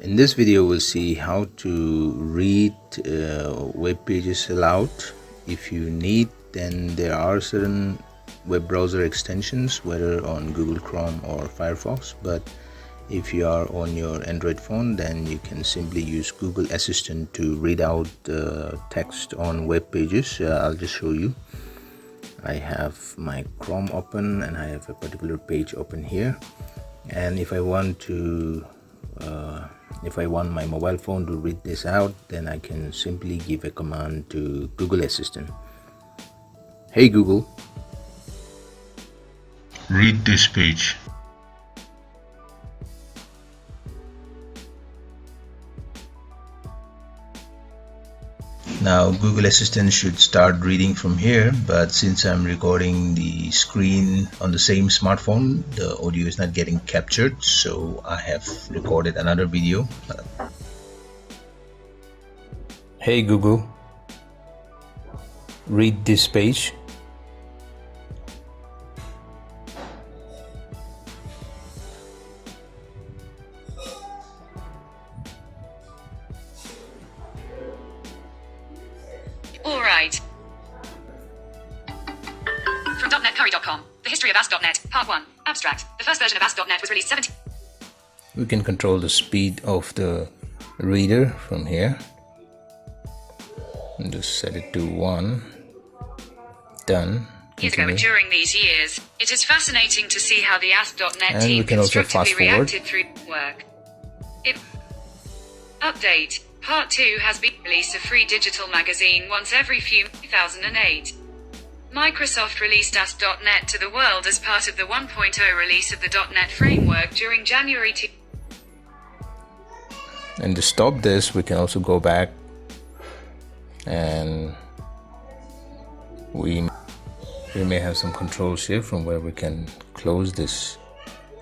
In this video, we'll see how to read web pages aloud. If you need, then there are certain web browser extensions, whether on Google Chrome or Firefox. But if you are on your Android phone, then you can simply use Google Assistant to read out the text on web pages. I'll just show you. I have my Chrome open and I have a particular page open here. And if I want my mobile phone to read this out, then I can simply give a command to Google Assistant. Hey Google, read this page. Now Google Assistant should start reading from here, but since I'm recording the screen on the same smartphone, the audio is not getting captured, so I have recorded another video. Hey Google, read this page. All right. From .NETCurry.com, the history of ASP.NET, Part 1, Abstract. The first version of ASP.NET was released 17. We can control the speed of the reader from here. And just set it to 1. Done. Years ago, during these years, it is fascinating to see how the ASP.NET And team we can also constructively fast forward. reacted through work. Update. Part 2 has been released a free digital magazine once every few 2008. Microsoft released ASP.NET to the world as part of the 1.0 release of the .NET framework during January 2. And to stop this, we can also go back and we may have some controls here from where we can close this.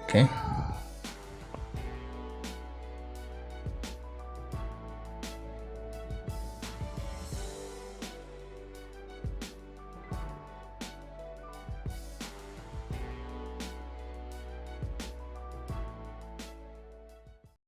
Okay.